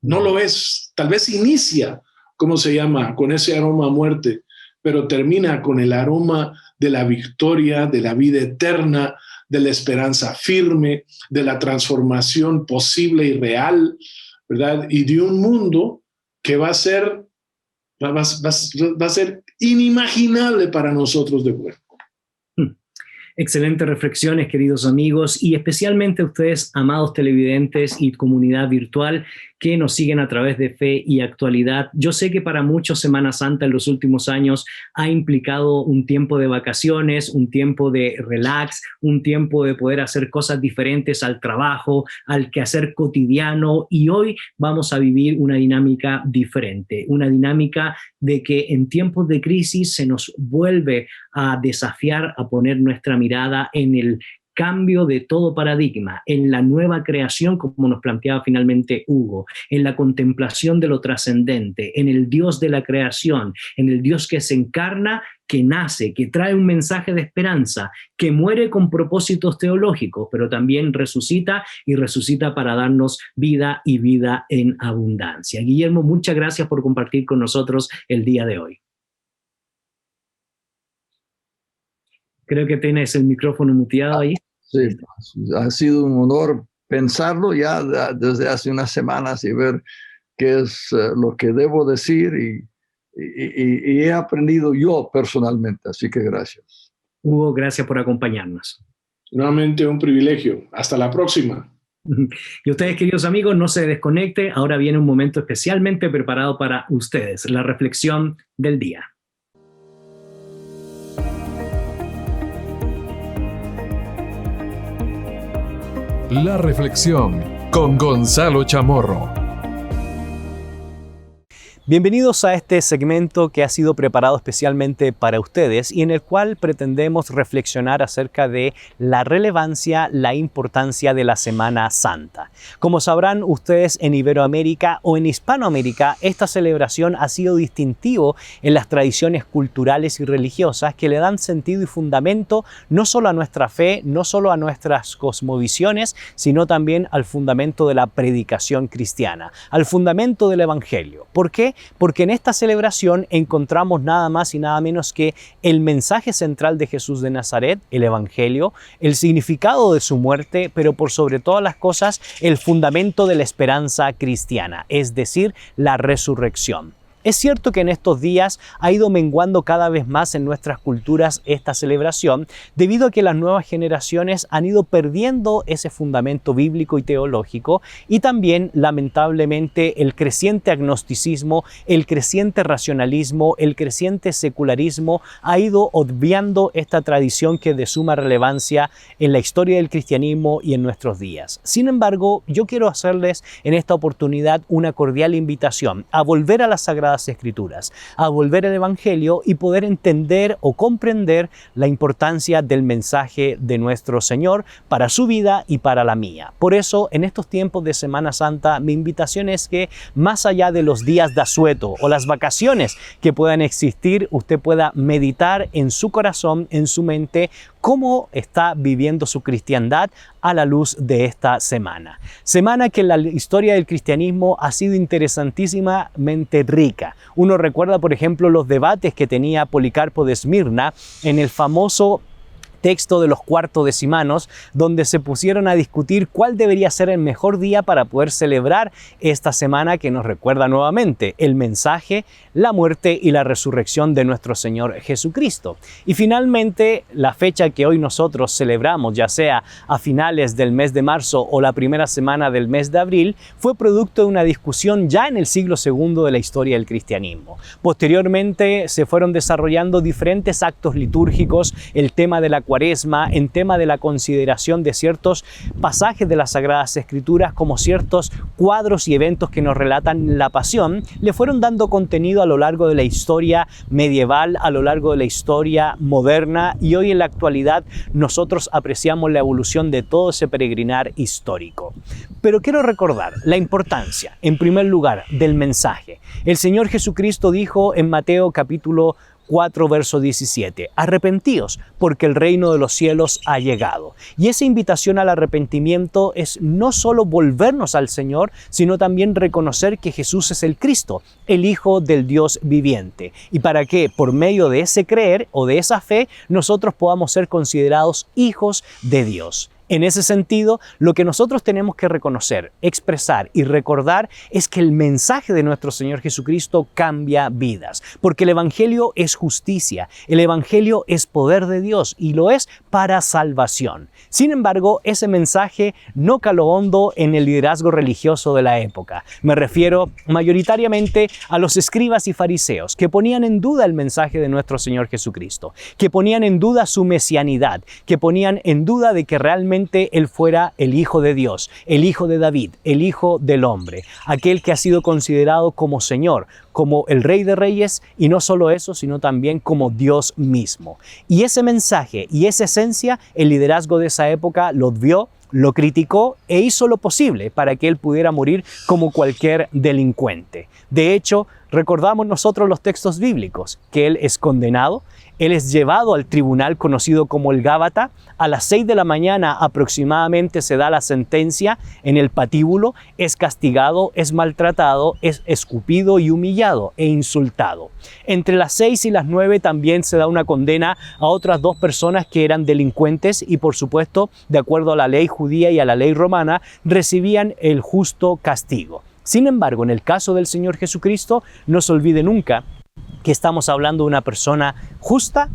no lo es. Tal vez inicia, ¿cómo se llama?, con ese aroma a muerte, pero termina con el aroma de la victoria, de la vida eterna, de la esperanza firme, de la transformación posible y real, ¿verdad? Y de un mundo que va a ser inimaginable para nosotros de vuelta. Excelentes reflexiones, queridos amigos, y especialmente ustedes, amados televidentes y comunidad virtual que nos siguen a través de Fe y Actualidad. Yo sé que para muchos Semana Santa en los últimos años ha implicado un tiempo de vacaciones, un tiempo de relax, un tiempo de poder hacer cosas diferentes al trabajo, al quehacer cotidiano, y hoy vamos a vivir una dinámica diferente, una dinámica de que en tiempos de crisis se nos vuelve a desafiar a poner nuestra mirada en el cambio de todo paradigma, en la nueva creación, como nos planteaba finalmente Hugo, en la contemplación de lo trascendente, en el Dios de la creación, en el Dios que se encarna, que nace, que trae un mensaje de esperanza, que muere con propósitos teológicos, pero también resucita y resucita para darnos vida y vida en abundancia. Guillermo, muchas gracias por compartir con nosotros el día de hoy. Creo que tienes el micrófono muteado ahí. Sí, ha sido un honor pensarlo ya desde hace unas semanas y ver qué es lo que debo decir y he aprendido yo personalmente, así que gracias. Hugo, gracias por acompañarnos. Nuevamente un privilegio. Hasta la próxima. Y ustedes, queridos amigos, no se desconecten. Ahora viene un momento especialmente preparado para ustedes, la reflexión del día. La reflexión con Gonzalo Chamorro. Bienvenidos a este segmento que ha sido preparado especialmente para ustedes y en el cual pretendemos reflexionar acerca de la relevancia, la importancia de la Semana Santa. Como sabrán ustedes, en Iberoamérica o en Hispanoamérica, esta celebración ha sido distintivo en las tradiciones culturales y religiosas que le dan sentido y fundamento no solo a nuestra fe, no solo a nuestras cosmovisiones, sino también al fundamento de la predicación cristiana, al fundamento del Evangelio. ¿Por qué? Porque en esta celebración encontramos nada más y nada menos que el mensaje central de Jesús de Nazaret, el Evangelio, el significado de su muerte, pero por sobre todas las cosas, el fundamento de la esperanza cristiana, es decir, la resurrección. Es cierto que en estos días ha ido menguando cada vez más en nuestras culturas esta celebración debido a que las nuevas generaciones han ido perdiendo ese fundamento bíblico y teológico y también, lamentablemente, el creciente agnosticismo, el creciente racionalismo, el creciente secularismo ha ido obviando esta tradición que es de suma relevancia en la historia del cristianismo y en nuestros días. Sin embargo, yo quiero hacerles en esta oportunidad una cordial invitación a volver a las Sagradas Escrituras, a volver al Evangelio y poder entender o comprender la importancia del mensaje de nuestro Señor para su vida y para la mía. Por eso, en estos tiempos de Semana Santa, mi invitación es que más allá de los días de asueto o las vacaciones que puedan existir, usted pueda meditar en su corazón, en su mente, cómo está viviendo su cristiandad a la luz de esta semana. Semana que en la historia del cristianismo ha sido interesantísimamente rica. Uno recuerda, por ejemplo, los debates que tenía Policarpo de Esmirna en el famoso texto de los cuartodecimanos, donde se pusieron a discutir cuál debería ser el mejor día para poder celebrar esta semana que nos recuerda nuevamente el mensaje, la muerte y la resurrección de nuestro Señor Jesucristo. Y finalmente, la fecha que hoy nosotros celebramos, ya sea a finales del mes de marzo o la primera semana del mes de abril, fue producto de una discusión ya en el siglo II de la historia del cristianismo. Posteriormente se fueron desarrollando diferentes actos litúrgicos, el tema de la Cuaresma, en tema de la consideración de ciertos pasajes de las Sagradas Escrituras como ciertos cuadros y eventos que nos relatan la pasión, le fueron dando contenido a lo largo de la historia medieval, a lo largo de la historia moderna y hoy en la actualidad nosotros apreciamos la evolución de todo ese peregrinar histórico. Pero quiero recordar la importancia, en primer lugar, del mensaje. El Señor Jesucristo dijo en Mateo capítulo 4, verso 17, arrepentíos porque el reino de los cielos ha llegado. Y esa invitación al arrepentimiento es no solo volvernos al Señor, sino también reconocer que Jesús es el Cristo, el Hijo del Dios viviente. Y para que por medio de ese creer o de esa fe, nosotros podamos ser considerados hijos de Dios. En ese sentido, lo que nosotros tenemos que reconocer, expresar y recordar es que el mensaje de nuestro Señor Jesucristo cambia vidas, porque el Evangelio es justicia, el Evangelio es poder de Dios y lo es para salvación. Sin embargo, ese mensaje no caló hondo en el liderazgo religioso de la época. Me refiero mayoritariamente a los escribas y fariseos que ponían en duda el mensaje de nuestro Señor Jesucristo, que ponían en duda su mesianidad, que ponían en duda de que realmente Él fuera el Hijo de Dios, el Hijo de David, el Hijo del hombre, aquel que ha sido considerado como Señor, como el Rey de Reyes y no solo eso, sino también como Dios mismo. Y ese mensaje y esa esencia, el liderazgo de esa época lo vio, lo criticó e hizo lo posible para que Él pudiera morir como cualquier delincuente. De hecho, recordamos nosotros los textos bíblicos, que Él es condenado, Él es llevado al tribunal conocido como el Gábata, a las 6 de la mañana aproximadamente se da la sentencia en el patíbulo, es castigado, es maltratado, es escupido y humillado e insultado. Entre las 6 y las 9 también se da una condena a otras 2 personas que eran delincuentes y por supuesto, de acuerdo a la ley judía y a la ley romana, recibían el justo castigo. Sin embargo, en el caso del Señor Jesucristo, no se olvide nunca que estamos hablando de una persona justa,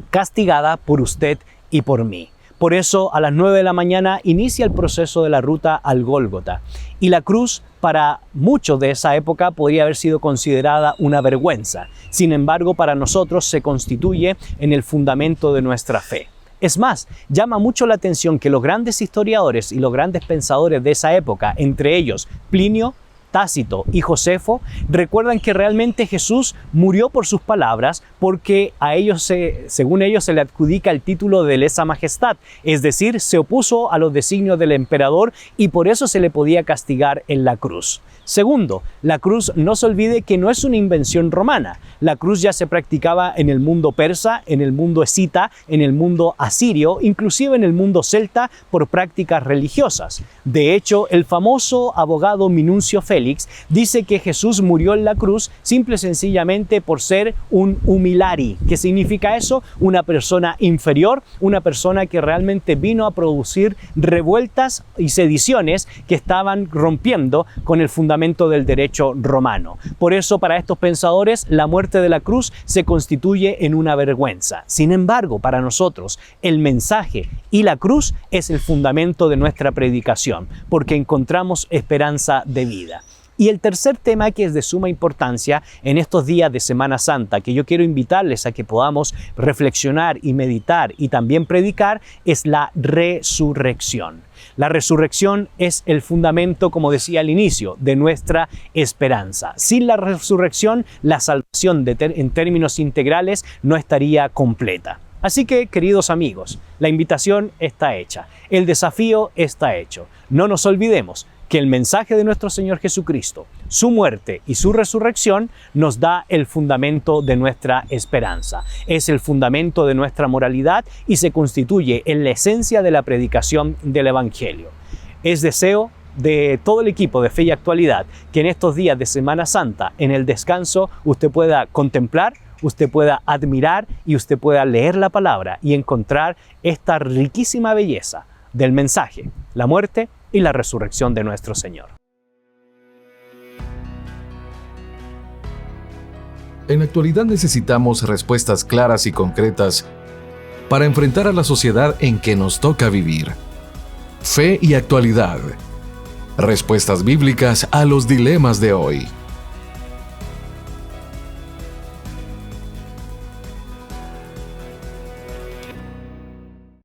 castigada por usted y por mí. Por eso, a las 9 de la mañana inicia el proceso de la ruta al Gólgota. Y la cruz, para muchos de esa época, podría haber sido considerada una vergüenza. Sin embargo, para nosotros se constituye en el fundamento de nuestra fe. Es más, llama mucho la atención que los grandes historiadores y los grandes pensadores de esa época, entre ellos Plinio, Tácito y Josefo recuerdan que realmente Jesús murió por sus palabras porque según ellos se le adjudica el título de lesa majestad, es decir, se opuso a los designios del emperador y por eso se le podía castigar en la cruz. Segundo, la cruz no se olvide que no es una invención romana. La cruz ya se practicaba en el mundo persa, en el mundo escita, en el mundo asirio, inclusive en el mundo celta por prácticas religiosas. De hecho, el famoso abogado Minuncio Félix dice que Jesús murió en la cruz simple y sencillamente por ser un humilari. ¿Qué significa eso? Una persona inferior, una persona que realmente vino a producir revueltas y sediciones que estaban rompiendo con el fundamento del derecho romano. Por eso, para estos pensadores, la muerte de la cruz se constituye en una vergüenza. Sin embargo, para nosotros, el mensaje y la cruz es el fundamento de nuestra predicación, porque encontramos esperanza de vida. Y el tercer tema que es de suma importancia en estos días de Semana Santa, que yo quiero invitarles a que podamos reflexionar y meditar y también predicar, es la resurrección. La resurrección es el fundamento, como decía al inicio, de nuestra esperanza. Sin la resurrección, la salvación en términos integrales no estaría completa. Así que, queridos amigos, la invitación está hecha, el desafío está hecho. No nos olvidemos que el mensaje de nuestro Señor Jesucristo, su muerte y su resurrección nos da el fundamento de nuestra esperanza. Es el fundamento de nuestra moralidad y se constituye en la esencia de la predicación del Evangelio. Es deseo de todo el equipo de Fe y Actualidad que en estos días de Semana Santa, en el descanso, usted pueda contemplar, usted pueda admirar y usted pueda leer la palabra y encontrar esta riquísima belleza del mensaje, la muerte y la resurrección de nuestro Señor. En la actualidad necesitamos respuestas claras y concretas para enfrentar a la sociedad en que nos toca vivir. Fe y Actualidad. Respuestas bíblicas a los dilemas de hoy.